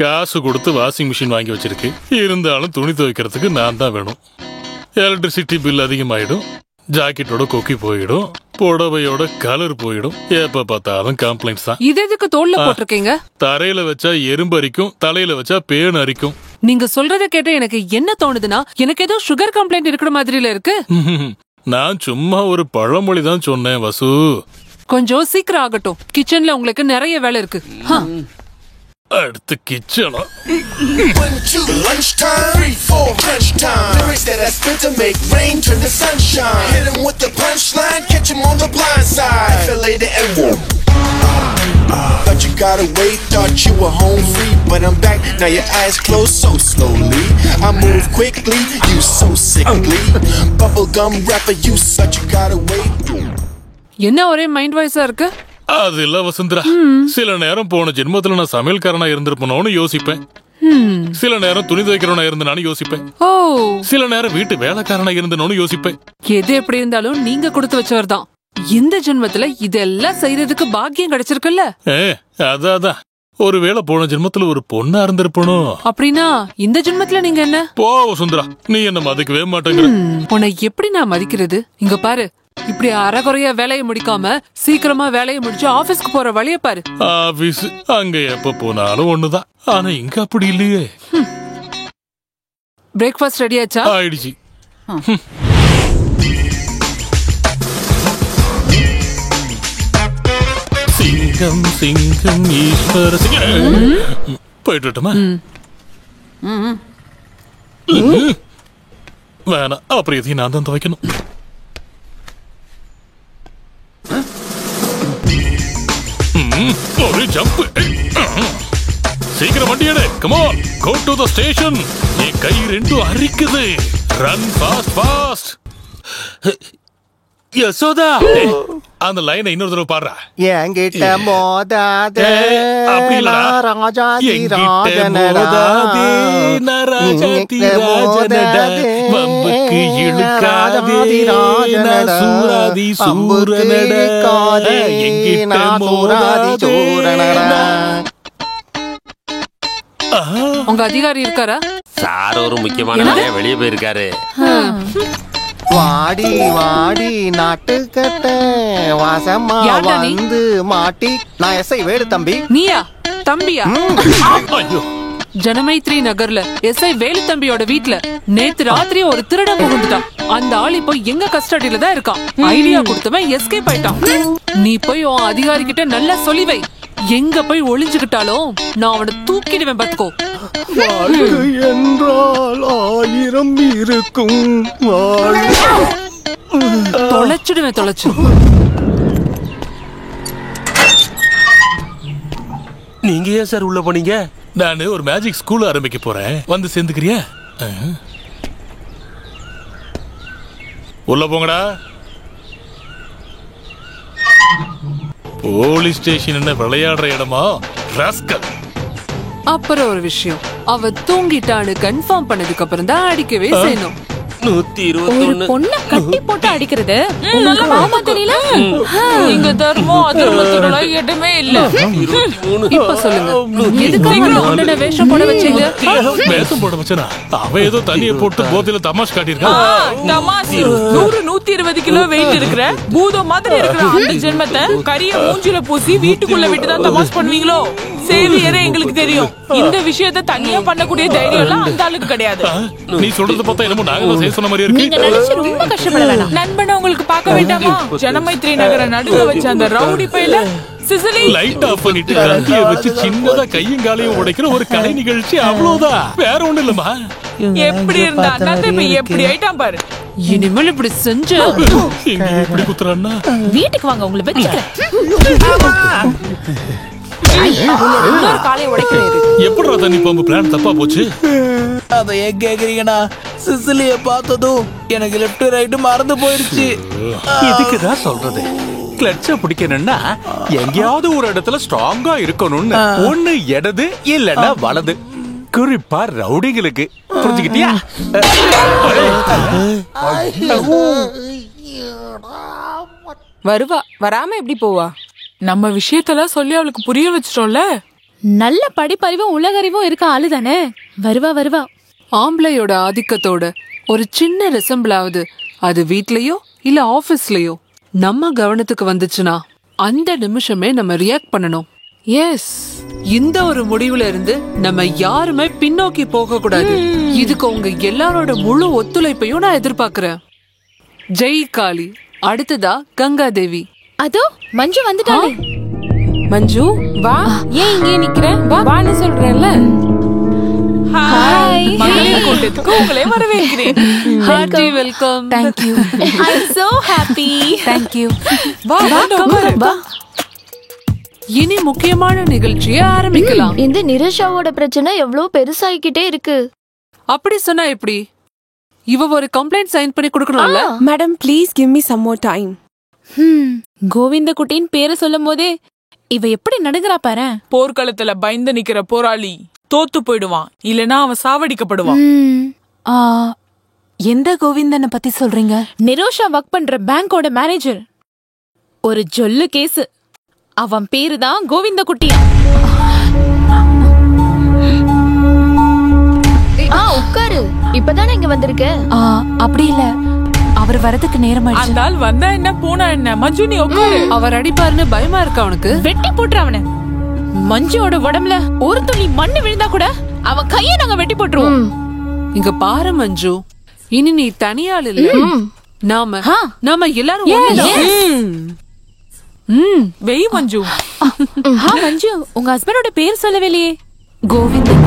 காசு கொடுத்து washing machine வாங்கி வச்சிருக்கு. இருந்தாலும் துணி துவைக்கிறதுக்கு நான் தான் வேணும். எலக்ட்ரிசிட்டி பில் அதிகமாயிடும், ஜாக்கெட்டோட கொக்கி போயிடும், புடவையோட கலர் போயிடும். எப்ப பார்த்தாலும் கம்ப்ளைண்ட்ஸ் தான். இது எதுக்கு தோல்ல போட்டிருக்கீங்க? தரையில வச்சா எறும்பு அரிக்கும், தலையில வச்சா பேன் அரிக்கும். நீங்க சொல்றத கேட்ட எனக்கு என்ன தோணுதுன்னா, எனக்கு ஏதோ சுகர் கம்ப்ளைண்ட் இருக்கிற மாதிரில இருக்கு. நான் சும்மா ஒரு பழமொழி தான் சொன்னேன் வசு. கொஞ்சம் சீக்கிரம் ஆகட்டும், கிச்சன்ல உங்களுக்கு நிறைய வேலை இருக்கு. அடுத்து கிச்சனா? Thought you got away, thought you were home free, but I'm back, now your eyes close so slowly. I move quickly, you so sickly. Bubblegum rapper, you such you got away. என்ன ஒரே mind வாய்ஸா இருக்கு? அது இல்ல வசுந்தரா, சில நேரம் போன ஜென்மத்துல நான் சமையல்காரனா இருந்திருப்பனோன்னு யோசிப்பேன். சில நேரம் துணி துவைக்கிறவனா இருந்தனானு யோசிப்பேன். சில நேரம் வீட்டு வேலைக்காரனா இருந்தனோன்னு யோசிப்பேன். எது எப்படி இருந்தாலும் நீங்க கொடுத்து வச்சவர் தான். இந்த ஜென்மத்துல இதெல்லாம் செய்யறதுக்கு பாக்கியம் கிடைச்சிருக்குல்ல. அதான் ஒருவேளை போன ஜென்மத்துல ஒரு பொண்ணா இருந்திருப்பனோ. அப்படின்னா இந்த ஜென்மத்துல நீங்க என்ன? போ வசுந்தரா, நீ என்ன மதிக்கவே மாட்டேங்கிற. உன்னை எப்படி நான் மதிக்கிறது? இங்க பாரு, இப்படி அரைகுறையா வேலையை முடிக்காம சீக்கிரமா வேலையை முடிச்சு ஆபீஸ்க்கு போற வழிய பாரு. ஆபீஸ் அங்க எப்ப போனாலும் ஒண்ணுதான், ஆனா இங்க அப்படி இல்லையே. பிரேக்ஃபாஸ்ட் ரெடி ஆச்சா? ஆயிடுச்சு. சிங்கம் சிங்கம் ஈஸ்வர சிங்கம். போயிட்டு வரட்டுமா? வேணாம், அப்புறம் எதையும் நான் தான் துவைக்கணும். ஒரு ஜம்ப். சீக்கிரம் வண்டி எடு. Come on, go to the station. என் கை ரெண்டும் அரிக்குது. Run fast fast. யசோதா, அந்த லைனை இன்னொரு தடவை பாடுறா. என்கிட்ட மோதாதே ராஜாதி ராஜனடா, வம்புக்கு இழுக்காதே சூராதி சூரனடா, என்கிட்ட மோதாதே. உங்க அதிகாரி இருக்காரா? சார் ஒரு முக்கியமான வெளியே போயிருக்காரு. வாடி வாடி நாட்டுக்கட்ட வாசமா வந்து மாட்டி. நான் எஸ்ஐ வேடு தம்பி. நீயா? தம்பியா? ஜனமைத்ரி நகர்ல எஸ்ஐ வேலு தம்பியோட வீட்ல நேத்து ராத்திரி ஒரு திருடன் புகுந்துட்டான். அந்த ஆள் இப்போ எங்க கஸ்டடியில தான் இருக்கான். ஐடியா கொடுத்தவன் எஸ்கேப் ஆயிட்டான். நீ போய் உன் அதிகாரி கிட்ட நல்லா சொல்லி வை. எங்க போய் ஒளிஞ்சுக்கிட்டாலும் நான் அவனை தூக்கிடுவேன் பாத்துக்கோ. என்றால் 1000 இருக்கும். தொலைச்சிடுவேன், தொலைச்சு. நீங்க ஏன் சார் உள்ள போனீங்க? நான் ஒரு மேஜிக் ஸ்கூல் ஆரம்பிக்க போறேன், வந்து சேர்ந்துக்கிறியா? உள்ள போங்கடா. போலீஸ் ஸ்டேஷன் என்ன விளையாடுற இடமா? ராஸ்கல். அப்புறம் ஒரு விஷயம், அவ தூங்கிட்டான்னு கன்ஃபார்ம் பண்ணதுக்கு அப்புறம் தான் அடிக்கவே செய்யணும். 121 பொண்ண கட்டி போட்டு அடிக்கிறது மாமா தெரியல. இங்க தர்மம் அதர்மத்தோட இடமே இல்ல. இப்ப சொல்லுங்க, எதுக்கு வேஷம் போட வச்சீங்க? வேஷம் போட வச்சனா? அவன் ஏதோ தண்ணியை போட்டு போதையில தமாஷ் காட்டியிருக்கான். தமாஷ் 100-120 கிலோ வெயிட் இருக்கிற பூதம் மாதிரி இருக்கிற அந்த ஜென்மத்தை கரிய மூஞ்சில பூசி வீட்டுக்குள்ள விட்டுதான் தமாஷ் பண்ணுவீங்களோ? சேவியரே எங்களுக்கு தெரியும். இந்த விஷயத்தை தனியா பண்ணக்கூடிய தைரியம் எல்லாம் அந்த ஆளுக்கு கிடையாது. நீ சொல்றது பார்த்தா என்னமோ நாங்க சொன்ன மாதிரி இருக்கு. நீங்க நினைச்சு ரொம்ப கஷ்டப்பட வேணாம். நண்பனை உங்களுக்கு பார்க்க வேண்டாமா? ஜனமைத்ரி நகர நடுக வச்ச அந்த ரவுடி பையில சிசிலி லைட் ஆஃப் பண்ணிட்டு கத்தியை வச்சு சின்னதா கையும் காலையும் உடைக்கிற ஒரு கலை நிகழ்ச்சி, அவ்வளவுதான், வேற ஒண்ணு இல்லம்மா. எப்படி இருந்தா அண்ணாத்த இப்ப எப்படி ஆயிட்டான் பாரு. இனிமேல் இப்படி செஞ்ச இப்படி குத்துறான்னா வீட்டுக்கு வாங்க, உங்களை வச்சுக்கிறேன். எப்படா தண்ணி பம்பு பிளான் தப்பா போச்சு? அத ஏன் கேக்குறீங்கண்ணா? சிசிலிய பார்த்ததும் எனக்கு லெஃப்ட் ரைட் மறந்து போயிருச்சு. இதுக்குதான் சொல்றது, கிளட்ச பிடிக்கணும்னா எங்கேயாவது ஒரு இடத்துல ஸ்ட்ராங்கா இருக்கணும்னு. ஒண்ணு இடது இல்லன்னா வலது, குறிப்பா ரவுடிங்களுக்கு. புரிஞ்சுக்கிட்டியா? வருவா, வராம எப்படி போவா? நம்ம விஷயத்தெல்லாம் சொல்லி அவளுக்கு புரிய வச்சிட்டோம்ல. நல்ல படிப்பறிவும் உலகறிவும் இருக்க ஆளு தானே. வருவா. ஆம்பளையோட ஆதிக்கத்தோட ஒரு சின்ன ரிசம்பிளாவது அது வீட்லயோ இல்ல ஆபீஸ்லயோ நம்ம கவனத்துக்கு வந்துச்சுன்னா அந்த நிமிஷமே நம்ம ரியாக்ட் பண்ணணும். எஸ், இந்த ஒரு முடிவுல இருந்து நம்ம யாருமே பின்னோக்கி போக கூடாது. இதுக்கு உங்க எல்லாரோட முழு ஒத்துழைப்பையும் நான் எதிர்பார்க்கிறேன். ஜெய் காளி. அடுத்ததா கங்கா தேவி. அதோ மஞ்சு வந்துட்டாளே. மஞ்சு வா. ஏன் இங்கே நிக்கிற? வான்னு சொல்றேன்ல. ஹாய். மகளிர் கூட்டத்துக்கு உங்களை வரவேற்கிறேன். Hearty welcome. Thank you. I'm so happy. Thank you. வா. இனி முக்கியமான நிகழ்ச்சியை ஆரம்பிக்கலாம். இந்த நிரஷாவோட பிரச்சனை எவ்வளவு பெருசாகிக்கிட்டே இருக்கு. அப்படி சொன்னா எப்படி? இவ ஒரு கம்ப்ளைண்ட் சைன் பண்ணி கொடுக்கணும்ல. Madam please give me some more time. Govind குட்டின் பேரை சொல்லும் போதே இவ எப்படி நடுங்கறா பாரு. போர்க்களத்துல பயந்து நிக்கிற போராளி தோத்து போயிடுவான், இல்லனா அவன் சாவடிக்கப்படுவான். எந்த கோவிந்தனை பத்தி சொல்றீங்க? நிரோஷா ஒர்க் பண்ற பேங்கோட மேனேஜர். ஒரு ஜொல்லு கேஸ். அவன் பேரு தான் கோவிந்த குட்டியா. உட்காரு. இப்பதானே இங்க வந்திருக்க? அப்படி இல்ல, அவர் வரதுக்கு நேரம் ஆயிடுச்சு. அந்த ஆள் வந்தா என்ன போனா என்ன? மஞ்சு நீ உட்காரு. அவர் அடிப்பாருன்னு பயமா இருக்கா அவனுக்கு? வெட்டி போட்டுற அவனை. மஞ்சுவோட உடம்புல ஒரு துளி மண்ணு விழுந்தா கூட அவன் கையை நாங்க வெட்டி போட்டுருவோம். இங்க பாரு மஞ்சு, இனி நீ தனியாள் இல்ல. நாம எல்லாரும் வெய் மஞ்சு. மஞ்சு, உங்க ஹஸ்பண்டோட பேர் சொல்லவே இல்லையே. கோவிந்தன்.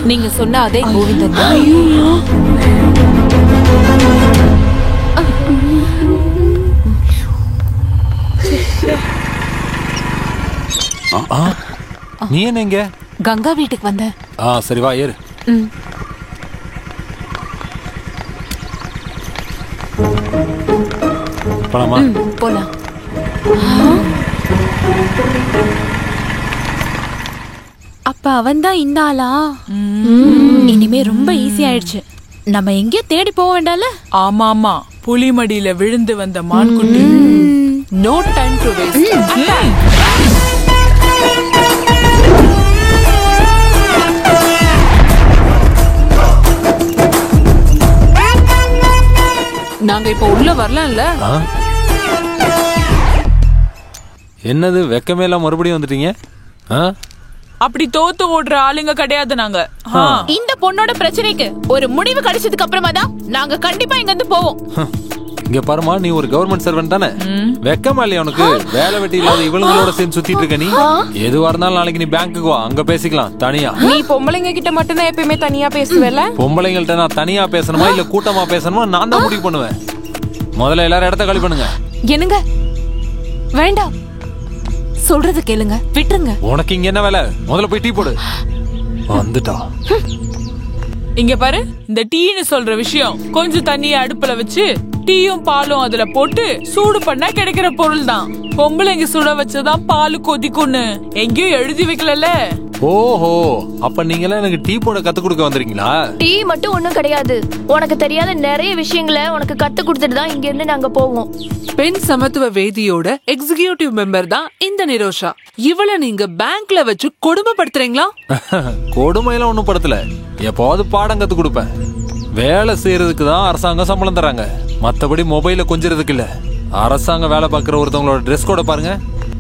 நீங்க சொன்ன அதே கோவிந்தன். நீ என்ன இங்க? கங்கா வீட்டுக்கு வந்த. சரி வா ஏறு. போலாமா? போலாம். அப்ப அவன் தான் இந்த ஆளா? இனிமே ரொம்ப ஈஸி ஆயிடுச்சு. நம்ம எங்கேயோ தேடி போக வேண்டாம்ல. ஆமா, புலிமடியில விழுந்து வந்த மான்குட்டி. No time to waste. நாங்க இப்ப உள்ள வரலாம்ல? என்னது வெக்கமே எல்லாம் மறுபடியும் வந்துட்டீங்க? அப்படி தோத்து ஓடுற ஆளுங்க கிடையாது நாங்க. இந்த பொண்ணோட பிரச்சனைக்கு ஒரு முடிவு கிடைச்சதுக்கு அப்புறமா தான் நாங்க கண்டிப்பா இங்க இருந்து போவோம். இங்க பாருமா, நீ ஒரு கவர்மெண்ட் சர்வெண்ட் தானே? வெக்கமா இல்லையா உனக்கு? வேலை வெட்டி இல்லாத இவளுங்களோட சேர்ந்து சுத்திட்டு இருக்க நீ. எதுவா இருந்தாலும் நாளைக்கு நீ பேங்க்குக்கு வா, அங்க பேசிக்கலாம் தனியா. நீ பொம்பளைங்க கிட்ட மட்டும் தான் எப்பயுமே தனியா பேசுவேல? பொம்பளைங்கள்ட்ட நான் தனியா பேசணுமா இல்ல கூட்டமா பேசணுமா நான் தான் முடிவு பண்ணுவேன். முதல்ல எல்லாரும் இடத்த காலி பண்ணுங்க. என்னங்க? வேண்டாம், சொல்றது கேளுங்க, விட்டுருங்க. உனக்கு இங்க என்ன வேலை? முதல்ல போய் டீ போடு. வந்துட்டா. இங்க பாரு, இந்த டீன்னு சொல்ற விஷயம் கொஞ்சம் தண்ணிய அடுப்புல வச்சு டீயும் பாலும் அதுல போட்டு சூடு பண்ணா கிடைக்கிற பொருள் தான். பொம்பளைங்க சுட வச்சதான் பாலு கொதிக்கும்னு எங்கேயும் எழுதி வைக்கல. ஓஹோ, அப்ப நீங்க எல்லாம் எனக்கு டீ போட கத்து கொடுக்க வந்திருக்கீங்களா? டீ மட்டும் ஒண்ணும் கிடையாது. உனக்கு தெரியாத நிறைய விஷயங்களை உனக்கு கத்து கொடுத்துட்டு தான் இங்க இருந்து நாங்க போவோம். பெண் சமத்துவ வேதியோட எக்ஸிகியூட்டிவ் மெம்பர் தான் இந்த நிரோஷா. இவளை நீங்க பேங்க்ல வச்சு கொடுமைப்படுத்துறீங்களா? கொடுமையெல்லாம் ஒண்ணும் படுத்தல. எப்போது பாடம் கத்து கொடுப்பேன். வேலை செய்யறதுக்கு தான் அரசாங்கம் சம்பளம் தராங்க, மத்தபடி மொபைல கொஞ்சிறதுக்கு இல்ல. அரசாங்க வேலை பார்க்குற ஒருத்தவங்களோட ட்ரெஸ் கோட பாருங்க.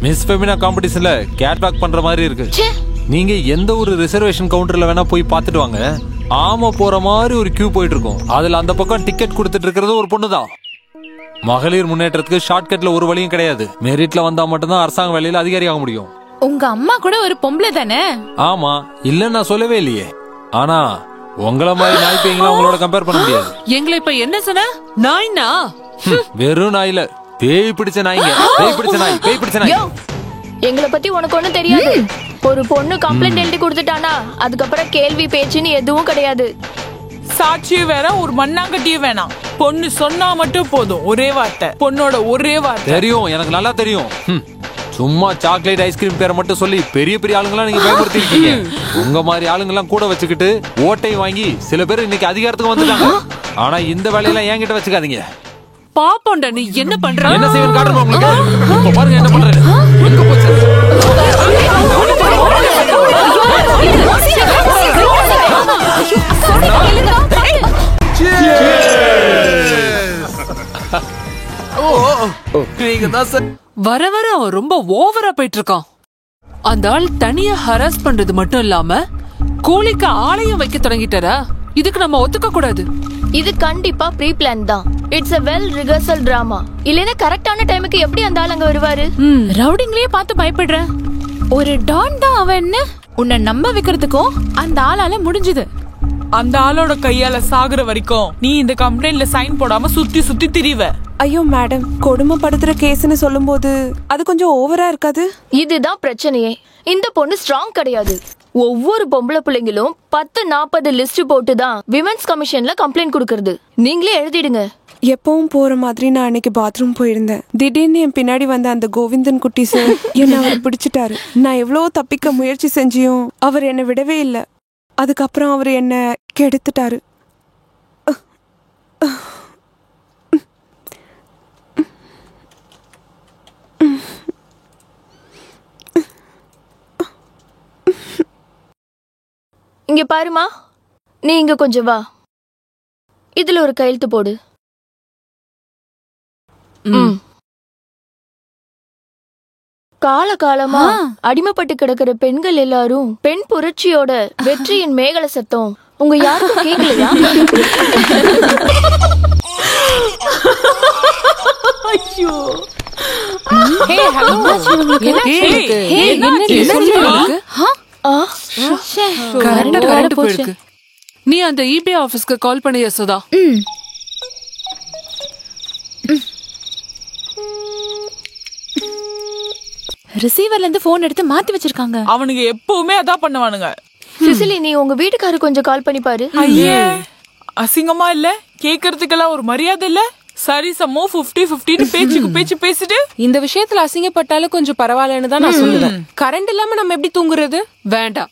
மிஸ் ஃபெமினா காம்படிஷன்ல கேட்வாக் பண்ற மாதிரி இருக்கு. நீங்க எந்த ஒரு ரிசர்வேஷன் கவுண்டர்ல வேணா போய் பாத்துட்டு வாங்க. ஆமா போற மாதிரி ஒரு கியூ போயிட்டு இருக்கும். அதுல அந்த பக்கம் டிக்கெட் கொடுத்துட்டு இருக்கிறது ஒரு பொண்ணுதான். மகளிர் முன்னேற்றத்துக்கு ஷார்ட்கட்ல ஒரு வழியும் கிடையாது. மெரிட்ல வந்தா மட்டும்தான் அரசாங்க வேலையில அதிகாரி ஆக முடியும். உங்க அம்மா கூட ஒரு பொம்பளை தானே? ஆமா, இல்ல நான் சொல்லவே இல்லையே. ஆனா உங்கள மாதிரி நாய் பேய்களை உங்களோட கம்பேர் பண்ண முடியாது. எங்களை இப்ப என்ன சொன்ன? நாய்னா? வெறும் நாயில பேய் பிடிச்ச நாய்ங்க. பேய் பிடிச்ச நாய், பேய் பிடிச்ச நாய். எங்களை பத்தி உனக்கு ஒண்ணும் தெரியாது. ஒரு பொண்ணு கம்ப்ளைண்ட் எழுதி கொடுத்துட்டானா அதுக்கப்புறம் கேள்வி பேச்சுன்னு எதுவும் கிடையாது. சாட்சியும் வேற, ஒரு மண்ணாங்கட்டியும் வேணாம். பொண்ணு சொன்னா மட்டும் போதும். ஒரே வார்த்தை, பொண்ணோட ஒரே வார்த்தை. தெரியும், எனக்கு நல்லா தெரியும். சும்மா சாக்லேட் ஐஸ்கிரீம் பேரை மட்டும் சொல்லி பெரிய பெரிய ஆளுங்கெல்லாம் நீங்க பயன்படுத்தி இருக்கீங்க. உங்க மாதிரி ஆளுங்கெல்லாம் கூட வச்சுக்கிட்டு ஓட்டை வாங்கி சில பேர் இன்னைக்கு அதிகாரத்துக்கு வந்துட்டாங்க. ஆனா இந்த வேலையெல்லாம் என்கிட்ட வச்சுக்காதீங்க. பாப்போண்டா, நீ என்ன பண்ற? என்ன செய்வேன் காட்டுறேன் உங்களுக்கு. பாருங்க என்ன பண்றேன். வர வர அவன் ரொம்ப ஓவரா போயிட்டு இருக்கான். அந்த ஆள் தனியா ஹராஸ் பண்றது மட்டும் இல்லாம கூலிக்கு ஆலயம் வைக்க தொடங்கிட்டாரா? இதுக்கு நம்ம ஒத்துக்க கூடாது. இது கண்டிப்பா ப்ரீ பிளான் தான். It's a well rehearsal drama. இல்லனா கரெக்டான டைமுக்கு எப்படி அந்த ஆள் அங்க வருவாரு? ரவுடிங்களே பார்த்து பயப்படுற ஒரு டான் தான் அவன். என்ன உன்னை நம்ப வைக்கிறதுக்கும் அந்த ஆளால முடிஞ்சது. அந்த ஆளோட கையால சாகுற வரைக்கும் நீ இந்த கம்ப்ளைண்ட்ல சைன் போடாம சுத்தி சுத்தி திரிவ. ஐயோ மேடம், கொடுமைப்படுத்துற கேஸ்னு சொல்லும்போது அது கொஞ்சம் ஓவரா இருக்காது? இதுதான் பிரச்சனையே. இந்த பொண்ணு ஸ்ட்ராங் கிடையாது. ஒவ்வொரு பொம்பளை பிள்ளைங்களும் 10-40 லிஸ்ட் போட்டு தான் விமென்ஸ் கமிஷன்ல கம்ப்ளைண்ட் கொடுக்கறது. நீங்களே எழுதிடுங்க. எப்பவும் போற மாதிரி நான் அன்னைக்கு பாத்ரூம் போயிருந்தேன். திடீர்னு என் பின்னாடி வந்த அந்த கோவிந்தன் குட்டி சார் என்ன அவர் பிடிச்சிட்டாரு. நான் எவ்வளவோ தப்பிக்க முயற்சி செஞ்சியும் அவர் என்னை விடவே இல்லை. அதுக்கப்புறம் அவர் என்ன கெடுத்துட்டாரு. இங்க பாருமா, நீ இங்க கொஞ்சம் வா. இதுல ஒரு கையெழுத்து போடு. காலகாலமா அடிமைப்பட்டு கிடக்கிற பெண்கள் எல்லாரும் பெண் புரட்சியோட வெற்றியின் மேகல சத்தம் உங்க யாருக்கும் கேட்கலையா? ஐயோ, நீ அந்த இபி ஆபீஸ்க்கு கால் பண்ணிய சுதா? ரிசீவர்ல இருந்து போன் எடுத்து மாத்தி வச்சிருக்காங்க. அவனுங்க எப்பவுமே அதான் பண்ணுவானுங்க. சிசிலி, நீ உங்க வீட்டுக்காரு கொஞ்சம் கால் பண்ணி பாரு. ஐயே, அசிங்கமா இல்ல? கேக்குறதுக்கெல்லாம் ஒரு மரியாதை இல்ல? சரி சமோ 50-50 பேச்சுக்கு பேச்சு பேசிட்டு இந்த விஷயத்துல அசிங்கப்பட்டாலும் கொஞ்சம் பரவாயில்லன்னு தான் நான் சொல்லுவேன். கரண்ட் இல்லாம நம்ம எப்படி தூங்குறது? வேண்டாம்,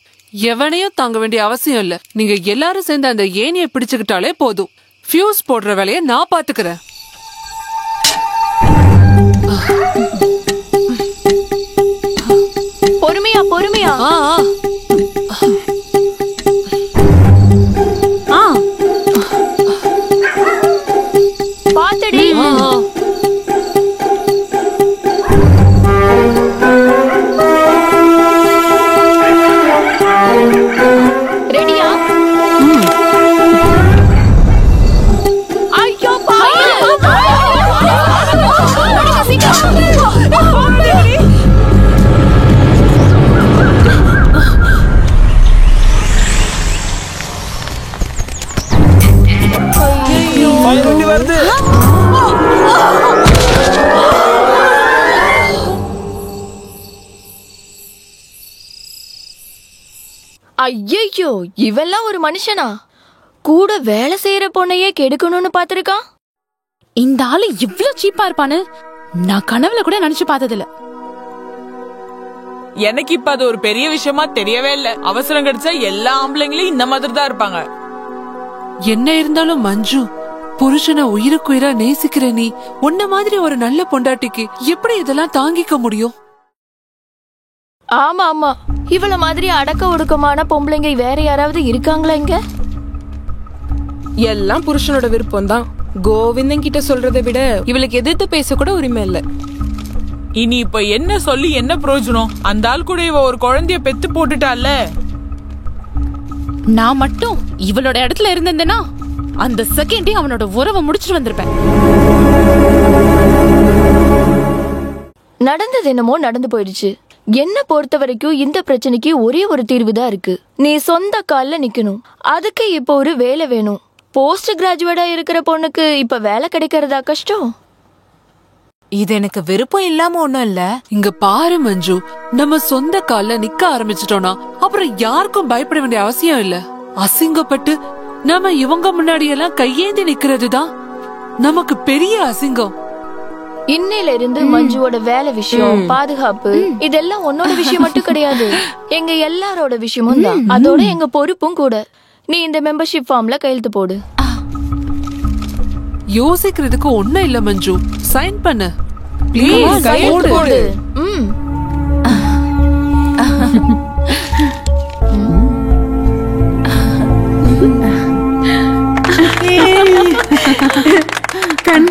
எவனையும் தாங்க வேண்டிய அவசியம் இல்ல. நீங்க எல்லாரும் சேர்ந்து அந்த ஏணியை பிடிச்சுக்கிட்டாலே போதும். ஃபியூஸ் போடுற வேலையை நான் பாத்துக்கிறேன். பொறுமையா பொறுமையா. பாத்தடி. ரெடியா? ஐயோ பாயா. வருது. ஐயோ, இவெல்லாம் ஒரு மனுஷனா? கூட வேலை செய்யற பொண்ணையே கெடுக்கணும்னு பாத்திருக்கான். இந்த ஆளு இவ்ளோ சீப்பா இருப்பான்னு நான் கனவுல கூட நினைச்சு பார்த்ததில்ல. எனக்கு இப்ப அது ஒரு பெரிய விஷயமா தெரியவே இல்ல. அவசரம் கிடைச்சா எல்லா ஆம்பளைங்களும் இந்த மாதிரி தான் இருப்பாங்க. என்ன இருந்தாலும் மஞ்சு, புருஷனை உயிருக்குயிரா நேசிக்கிற நீ உன்ன மாதிரி ஒரு நல்ல பொண்டாட்டிக்கு எப்படி இதெல்லாம் தாங்கிக்க முடியும்? ஆமா ஆமா, இவள மாதிரி அடக்க ஒடுக்கமான பொம்பளைங்க வேற யாராவது இருக்காங்களா இங்க? எல்லாம் புருஷனோட விருப்பம் தான். கோவிந்தன் கிட்ட சொல்றதை விட இவளுக்கு எதிர்த்து பேச கூட உரிமை இல்ல. இனி இப்ப என்ன சொல்லி என்ன பிரயோஜனம்? அந்த ஆள் கூட இவ ஒரு குழந்தைய பெத்து போட்டுட்டால. நான் மட்டும் இவளோட இடத்துல இருந்தேன்னா அந்த செகண்டே அவனோட உறவை முடிச்சிட்டு வந்திருப்பேன். நடந்தது என்னமோ நடந்து போயிடுச்சு. என்ன பொறுத்த வரைக்கும் இந்த பிரச்சனைக்கு ஒரே ஒரு தீர்வு தான் இருக்கு. நீ சொந்த கால்ல நிக்கணும். அதுக்கு இப்போ ஒரு வேலை வேணும். போஸ்ட் கிராஜுவேட்டா இருக்கிற பொண்ணுக்கு இப்ப வேலை கிடைக்கிறதா கஷ்டம்? இது எனக்கு விருப்பம் இல்லாம ஒண்ணும் இல்ல. இங்க பாரு மஞ்சு, நம்ம சொந்த கால்ல நிக்க ஆரம்பிச்சிட்டோம்னா அப்புறம் யாருக்கும் பயப்பட வேண்டிய அவசியம் இல்ல. அசிங்கப்பட்டு நம்ம இவங்க முன்னாடி எல்லாம் கையேந்தி நிக்கிறதுதான் நமக்கு பெரிய அசிங்கம். இன்னையில இருந்து மஞ்சுவோட வேலை விஷயம், பாதுகாப்பு, இதெல்லாம் உன்னோட விஷயம் மட்டும் கிடையாது, எங்க எல்லாரோட விஷயமும் தான். அதோட எங்க பொறுப்பும் கூட. நீ இந்த மெம்பர்ஷிப் ஃபார்ம்ல கையெழுத்து போடு. யோசிக்கிறதுக்கு ஒண்ணும் இல்ல மஞ்சு, சைன் பண்ணு ப்ளீஸ். கையெழுத்து போடு. கண்